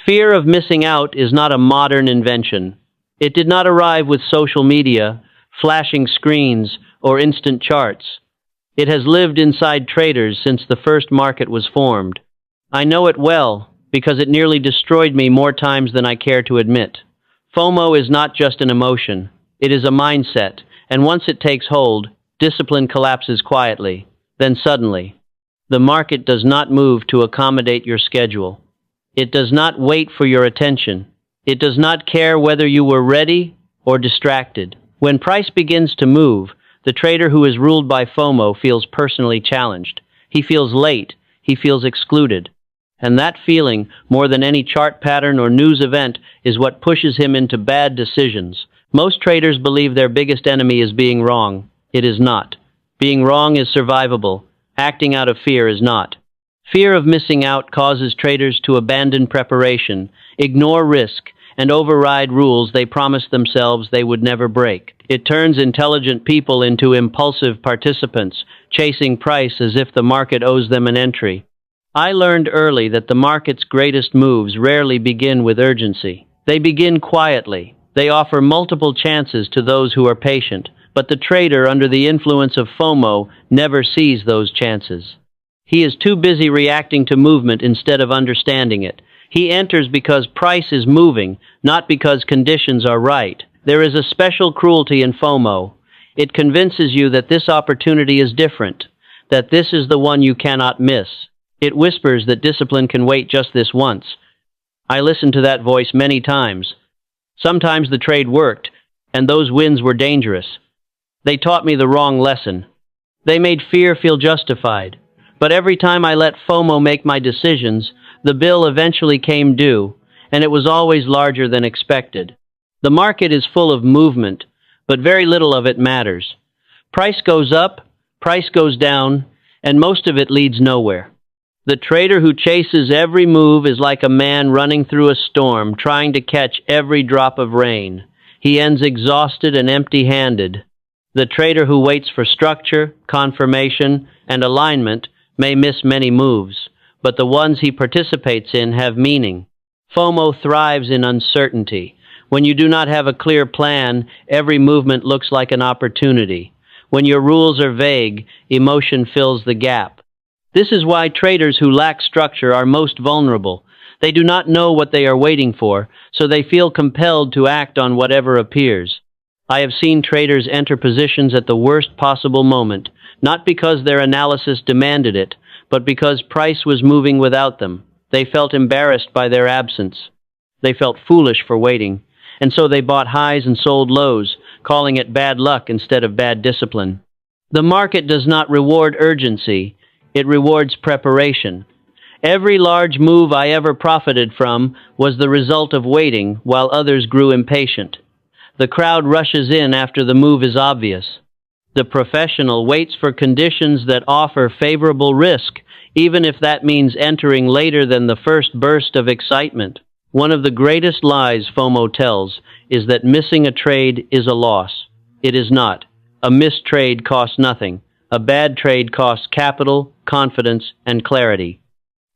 Fear of missing out is not a modern invention. It did not arrive with social media, flashing screens, or instant charts. It has lived inside traders since the first market was formed. I know it well because it nearly destroyed me more times than I care to admit. FOMO is not just an emotion, it is a mindset, and once it takes hold, discipline collapses quietly. Then suddenly, the market does not move to accommodate your schedule. It does not wait for your attention. It does not care whether you were ready or distracted. When price begins to move, the trader who is ruled by FOMO feels personally challenged. He feels late. He feels excluded. And that feeling, more than any chart pattern or news event, is what pushes him into bad decisions. Most traders believe their biggest enemy is being wrong. It is not. Being wrong is survivable. Acting out of fear is not. Fear of missing out causes traders to abandon preparation, ignore risk, and override rules they promised themselves they would never break. It turns intelligent people into impulsive participants, chasing price as if the market owes them an entry. I learned early that the market's greatest moves rarely begin with urgency. They begin quietly. They offer multiple chances to those who are patient, but the trader under the influence of FOMO never sees those chances. He is too busy reacting to movement instead of understanding it. He enters because price is moving, not because conditions are right. There is a special cruelty in FOMO. It convinces you that this opportunity is different, that this is the one you cannot miss. It whispers that discipline can wait just this once. I listened to that voice many times. Sometimes the trade worked, and those wins were dangerous. They taught me the wrong lesson. They made fear feel justified. But every time I let FOMO make my decisions, the bill eventually came due, and it was always larger than expected. The market is full of movement, but very little of it matters. Price goes up, price goes down, and most of it leads nowhere. The trader who chases every move is like a man running through a storm, trying to catch every drop of rain. He ends exhausted and empty-handed. The trader who waits for structure, confirmation, and alignment may miss many moves, but the ones he participates in have meaning. FOMO thrives in uncertainty. When you do not have a clear plan, every movement looks like an opportunity. When your rules are vague, emotion fills the gap. This is why traders who lack structure are most vulnerable. They do not know what they are waiting for, so they feel compelled to act on whatever appears. I have seen traders enter positions at the worst possible moment, not because their analysis demanded it, but because price was moving without them. They felt embarrassed by their absence. They felt foolish for waiting, and so they bought highs and sold lows, calling it bad luck instead of bad discipline. The market does not reward urgency, it rewards preparation. Every large move I ever profited from was the result of waiting while others grew impatient. The crowd rushes in after the move is obvious. The professional waits for conditions that offer favorable risk, even if that means entering later than the first burst of excitement. One of the greatest lies FOMO tells is that missing a trade is a loss. It is not. A missed trade costs nothing. A bad trade costs capital, confidence, and clarity.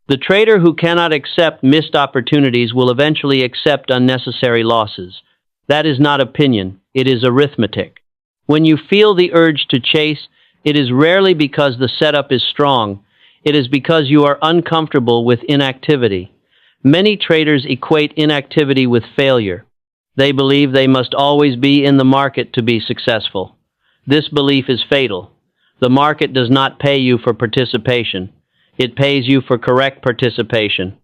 The trader who cannot accept missed opportunities will eventually accept unnecessary losses. That is not opinion, it is arithmetic. When you feel the urge to chase, it is rarely because the setup is strong. It is because you are uncomfortable with inactivity. Many traders equate inactivity with failure. They believe they must always be in the market to be successful. This belief is fatal. The market does not pay you for participation. It pays you for correct participation.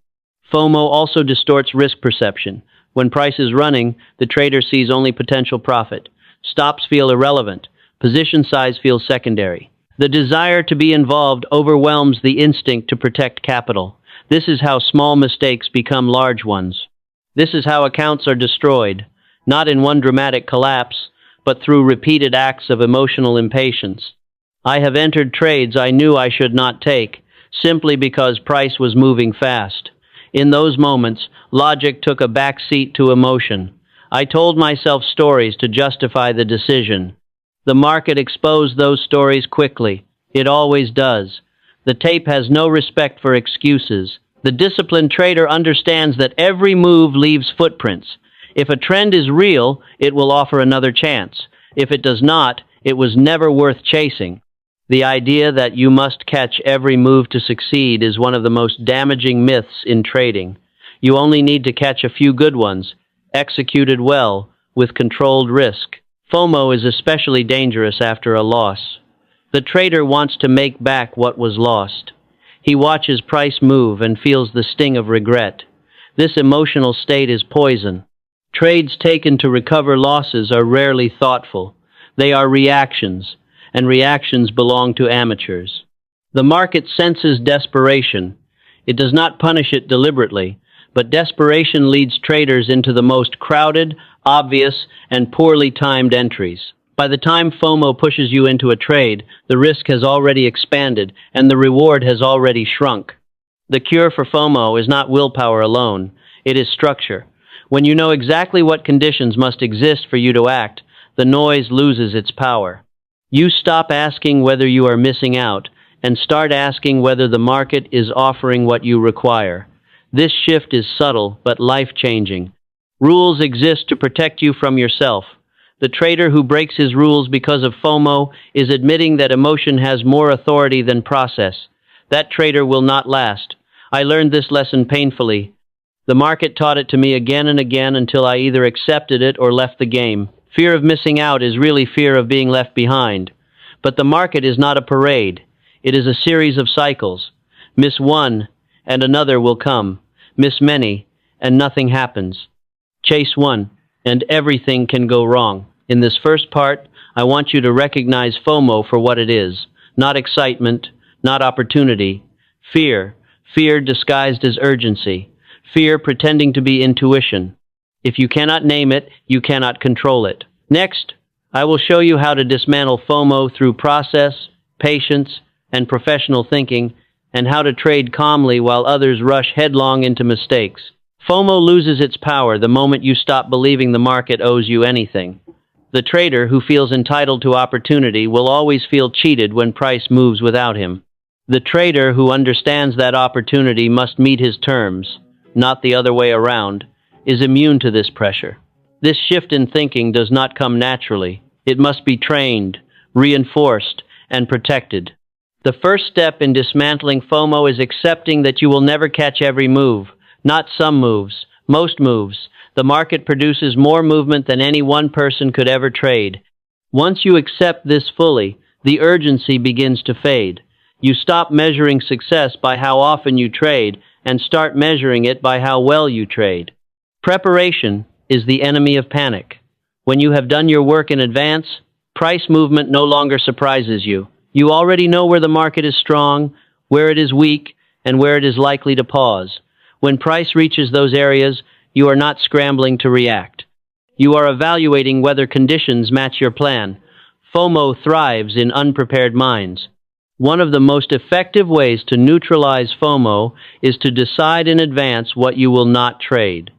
FOMO also distorts risk perception. When price is running, the trader sees only potential profit. Stops feel irrelevant. Position size feels secondary. The desire to be involved overwhelms the instinct to protect capital. This is how small mistakes become large ones. This is how accounts are destroyed, not in one dramatic collapse, but through repeated acts of emotional impatience. I have entered trades I knew I should not take, simply because price was moving fast. In those moments, logic took a back seat to emotion. I told myself stories to justify the decision. The market exposed those stories quickly. It always does. The tape has no respect for excuses. The disciplined trader understands that every move leaves footprints. If a trend is real, it will offer another chance. If it does not, it was never worth chasing. The idea that you must catch every move to succeed is one of the most damaging myths in trading. You only need to catch a few good ones, executed well, with controlled risk. FOMO is especially dangerous after a loss. The trader wants to make back what was lost. He watches price move and feels the sting of regret. This emotional state is poison. Trades taken to recover losses are rarely thoughtful. They are reactions, and reactions belong to amateurs. The market senses desperation. It does not punish it deliberately, but desperation leads traders into the most crowded, obvious, and poorly timed entries. By the time FOMO pushes you into a trade, the risk has already expanded and the reward has already shrunk. The cure for FOMO is not willpower alone, it is structure. When you know exactly what conditions must exist for you to act, the noise loses its power. You stop asking whether you are missing out and start asking whether the market is offering what you require. This shift is subtle but life-changing. Rules exist to protect you from yourself. The trader who breaks his rules because of FOMO is admitting that emotion has more authority than process. That trader will not last. I learned this lesson painfully. The market taught it to me again and again until I either accepted it or left the game. Fear of missing out is really fear of being left behind. But the market is not a parade. It is a series of cycles. Miss one, and another will come. Miss many, and nothing happens. Chase one, and everything can go wrong. In this first part, I want you to recognize FOMO for what it is. Not excitement, not opportunity. Fear. Fear disguised as urgency. Fear pretending to be intuition. If you cannot name it, you cannot control it. Next, I will show you how to dismantle FOMO through process, patience, and professional thinking, and how to trade calmly while others rush headlong into mistakes. FOMO loses its power the moment you stop believing the market owes you anything. The trader who feels entitled to opportunity will always feel cheated when price moves without him. The trader who understands that opportunity must meet his terms, not the other way around, is immune to this pressure. This shift in thinking does not come naturally. It must be trained, reinforced, and protected. The first step in dismantling FOMO is accepting that you will never catch every move. Not some moves, most moves. The market produces more movement than any one person could ever trade. Once you accept this fully, the urgency begins to fade. You stop measuring success by how often you trade and start measuring it by how well you trade. Preparation is the enemy of panic. When you have done your work in advance, price movement no longer surprises you. You already know where the market is strong, where it is weak, and where it is likely to pause. When price reaches those areas, you are not scrambling to react. You are evaluating whether conditions match your plan. FOMO thrives in unprepared minds. One of the most effective ways to neutralize FOMO is to decide in advance what you will not trade.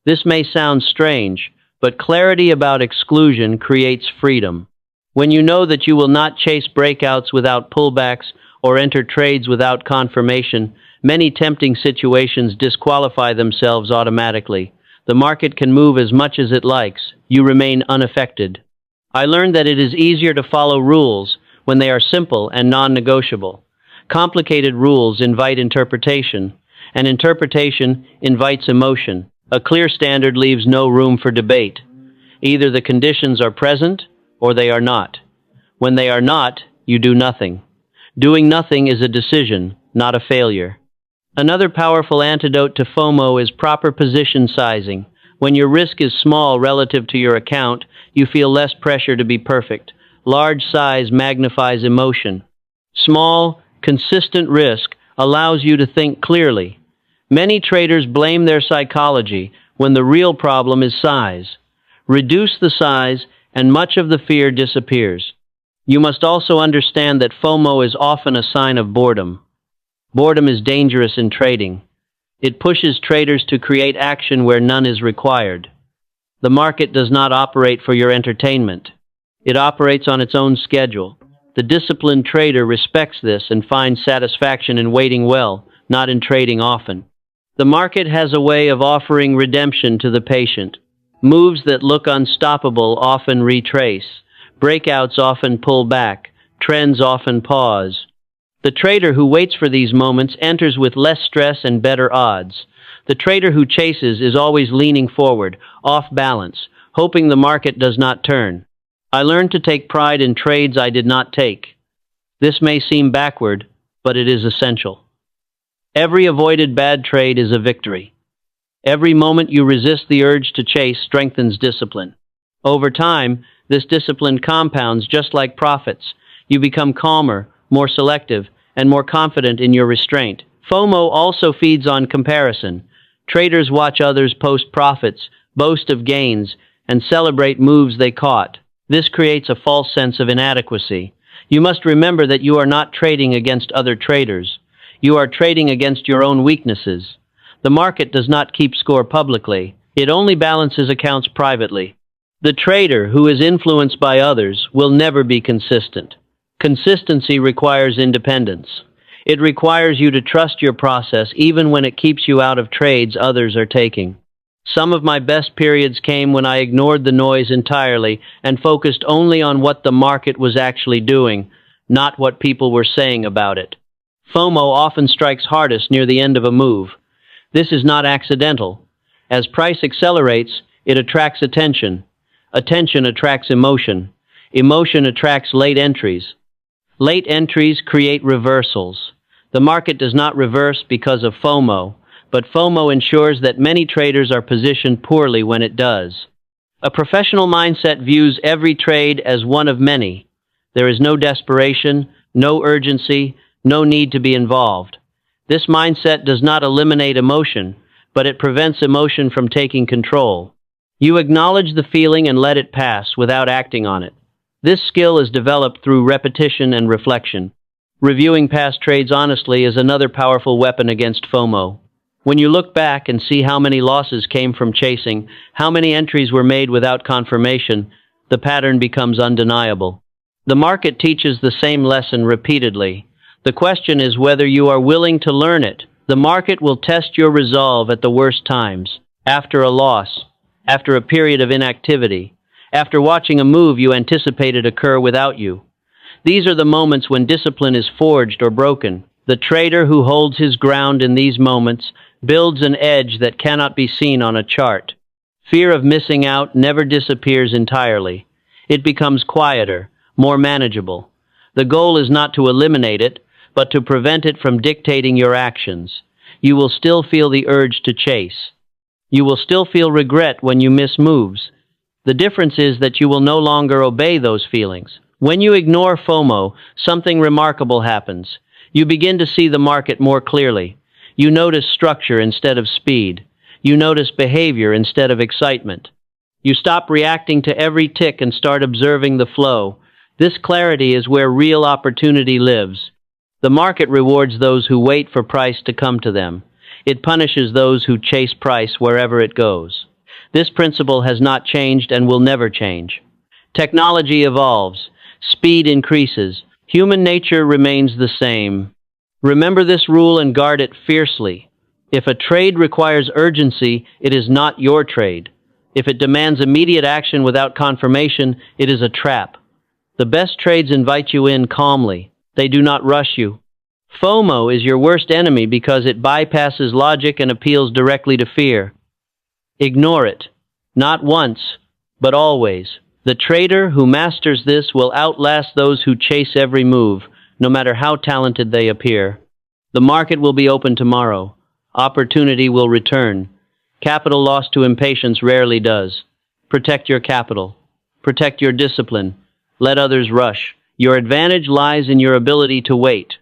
This may sound strange, but clarity about exclusion creates freedom. When you know that you will not chase breakouts without pullbacks or enter trades without confirmation, many tempting situations disqualify themselves automatically. The market can move as much as it likes. You remain unaffected. I learned that it is easier to follow rules when they are simple and non-negotiable. Complicated rules invite interpretation, and interpretation invites emotion. A clear standard leaves no room for debate. Either the conditions are present or they are not. When they are not, you do nothing. Doing nothing is a decision, not a failure. Another powerful antidote to FOMO is proper position sizing. When your risk is small relative to your account, you feel less pressure to be perfect. Large size magnifies emotion. Small, consistent risk allows you to think clearly. Many traders blame their psychology when the real problem is size. Reduce the size, and much of the fear disappears. You must also understand that FOMO is often a sign of boredom. Boredom is dangerous in trading. It pushes traders to create action where none is required. The market does not operate for your entertainment. It operates on its own schedule. The disciplined trader respects this and finds satisfaction in waiting well, not in trading often. The market has a way of offering redemption to the patient. Moves that look unstoppable often retrace. Breakouts often pull back. Trends often pause. The trader who waits for these moments enters with less stress and better odds. The trader who chases is always leaning forward, off balance, hoping the market does not turn. I learned to take pride in trades I did not take. This may seem backward, but it is essential. Every avoided bad trade is a victory. Every moment you resist the urge to chase strengthens discipline. Over time, this discipline compounds just like profits. You become calmer, more selective, and more confident in your restraint. FOMO also feeds on comparison. Traders watch others post profits, boast of gains, and celebrate moves they caught. This creates a false sense of inadequacy. You must remember that you are not trading against other traders. You are trading against your own weaknesses. The market does not keep score publicly. It only balances accounts privately. The trader who is influenced by others will never be consistent. Consistency requires independence. It requires you to trust your process even when it keeps you out of trades others are taking. Some of my best periods came when I ignored the noise entirely and focused only on what the market was actually doing, not what people were saying about it. FOMO often strikes hardest near the end of a move. This is not accidental. As price accelerates, it attracts attention. Attention attracts emotion. Emotion attracts late entries. Late entries create reversals. The market does not reverse because of FOMO, but FOMO ensures that many traders are positioned poorly when it does. A professional mindset views every trade as one of many. There is no desperation, no urgency, no need to be involved. This mindset does not eliminate emotion, but it prevents emotion from taking control. You acknowledge the feeling and let it pass without acting on it. This skill is developed through repetition and reflection. Reviewing past trades honestly is another powerful weapon against FOMO. When you look back and see how many losses came from chasing, how many entries were made without confirmation, the pattern becomes undeniable. The market teaches the same lesson repeatedly. The question is whether you are willing to learn it. The market will test your resolve at the worst times, after a loss, after a period of inactivity, after watching a move you anticipated occur without you. These are the moments when discipline is forged or broken. The trader who holds his ground in these moments builds an edge that cannot be seen on a chart. Fear of missing out never disappears entirely. It becomes quieter, more manageable. The goal is not to eliminate it, but to prevent it from dictating your actions. You will still feel the urge to chase. You will still feel regret when you miss moves. The difference is that you will no longer obey those feelings. When you ignore FOMO, something remarkable happens. You begin to see the market more clearly. You notice structure instead of speed. You notice behavior instead of excitement. You stop reacting to every tick and start observing the flow. This clarity is where real opportunity lives. The market rewards those who wait for price to come to them. It punishes those who chase price wherever it goes. This principle has not changed and will never change. Technology evolves. Speed increases. Human nature remains the same. Remember this rule and guard it fiercely. If a trade requires urgency, it is not your trade. If it demands immediate action without confirmation, it is a trap. The best trades invite you in calmly. They do not rush you. FOMO is your worst enemy because it bypasses logic and appeals directly to fear. Ignore it. Not once, but always. The trader who masters this will outlast those who chase every move, no matter how talented they appear. The market will be open tomorrow. Opportunity will return. Capital lost to impatience rarely does. Protect your capital. Protect your discipline. Let others rush. Your advantage lies in your ability to wait.